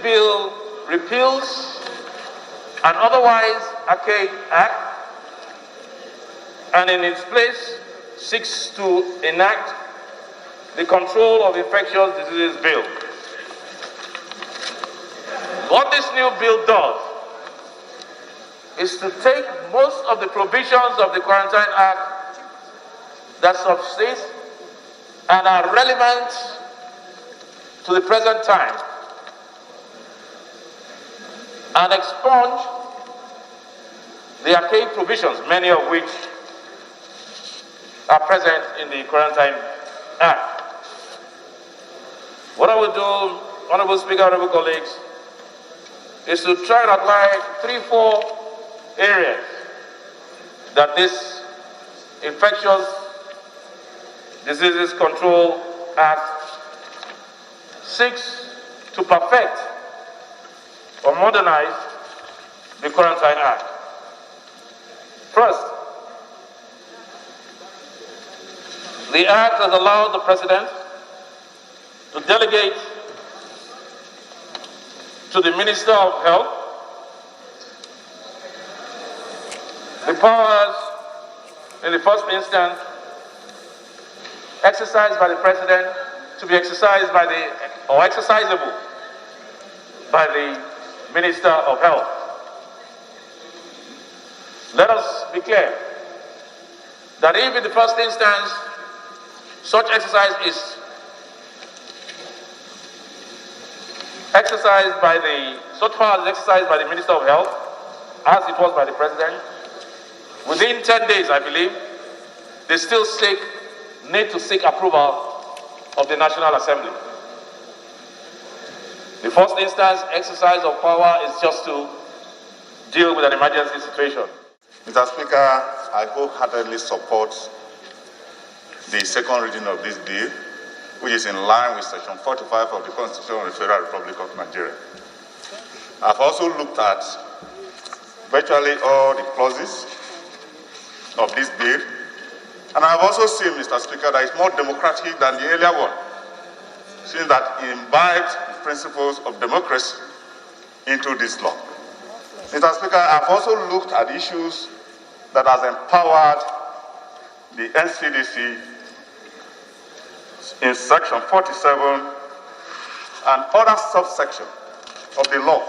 bill repeals an otherwise archaic act and in its place seeks to enact the Control of Infectious Diseases Bill. What this new bill does is to take most of the provisions of the Quarantine Act that subsist and are relevant to the present time and expunge the archaic provisions, many of which are present in the Quarantine Act. What I will do, Honorable Speaker, Honorable colleagues, is to try to apply 3-4 areas that this Infectious Diseases Control Act seeks to perfect or modernize the Quarantine Act. First, the Act has allowed the President to delegate to the Minister of Health the powers, in the first instance, exercised by the President to be exercised by or exercisable by the Minister of Health. Let us be clear that if in the first instance such exercise is such power is exercised by the Minister of Health, as it was by the President, within 10 days, I believe, they still need to seek approval of the National Assembly. The first instance exercise of power is just to deal with an emergency situation. Mr. Speaker, I wholeheartedly support the second reading of this bill, which is in line with Section 45 of the Constitution of the Federal Republic of Nigeria. I've also looked at virtually all the clauses of this bill, and I've also seen, Mr. Speaker, that it's more democratic than the earlier one, since that it imbibed the principles of democracy into this law. Mr. Speaker, I've also looked at issues that has empowered the NCDC in Section 47 and other subsections of the law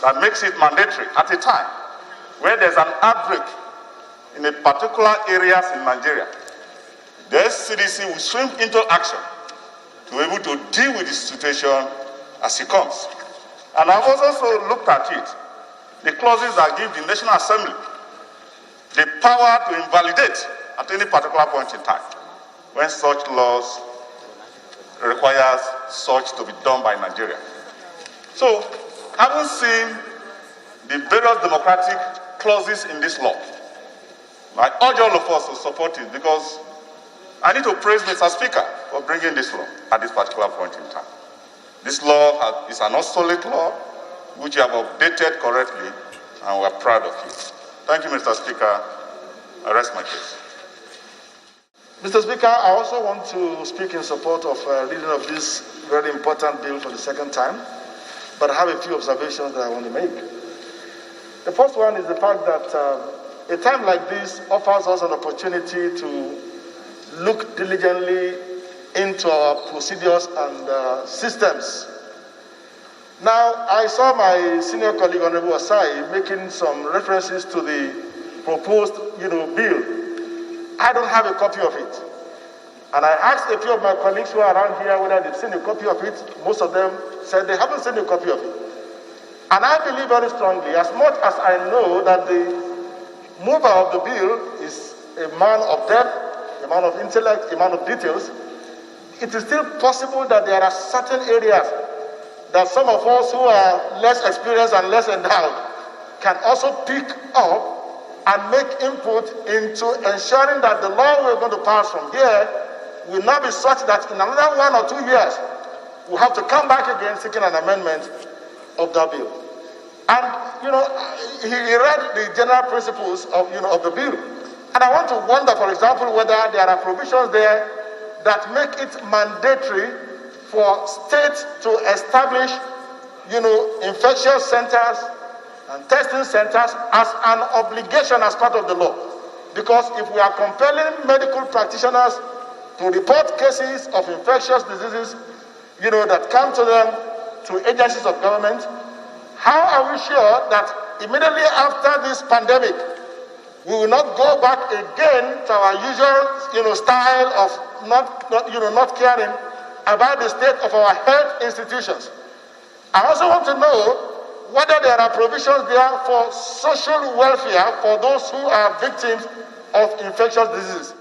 that makes it mandatory at a time where there's an outbreak in a particular areas in Nigeria. The NCDC will swim into action to be able to deal with the situation as it comes. And I've also looked at it, the clauses that give the National Assembly the power to invalidate at any particular point in time when such laws requires such to be done by Nigeria. So, having seen the various democratic clauses in this law, I urge all of us to support it because I need to praise Mr. Speaker for bringing this law at this particular point in time. This law is an obsolete law which you have updated correctly, and we're proud of it. Thank you, Mr. Speaker. I rest my case. Mr. Speaker, I also want to speak in support of reading of this very important bill for the second time, but I have a few observations that I want to make. The first one is the fact that a time like this offers us an opportunity to look diligently into our procedures and systems. Now, I saw my senior colleague, Honorable Asai, making some references to the proposed, bill. I don't have a copy of it. And I asked a few of my colleagues who are around here whether they've seen a copy of it. Most of them said they haven't seen a copy of it. And I believe very strongly, as much as I know that the mover of the bill is a man of depth, a man of intellect, a man of details, it is still possible that there are certain areas that some of us who are less experienced and less endowed can also pick up and make input into ensuring that the law we're going to pass from here will not be such that in another 1 or 2 years we'll have to come back again seeking an amendment of that bill. And he read the general principles of the bill, and I want to wonder, for example, whether there are provisions there that make it mandatory for states to establish infectious centers and testing centers as an obligation as part of the law. Because if we are compelling medical practitioners to report cases of infectious diseases, that come to them, to agencies of government, how are we sure that immediately after this pandemic, we will not go back again to our usual, style of not caring about the state of our health institutions? I also want to know whether there are provisions there for social welfare for those who are victims of infectious diseases.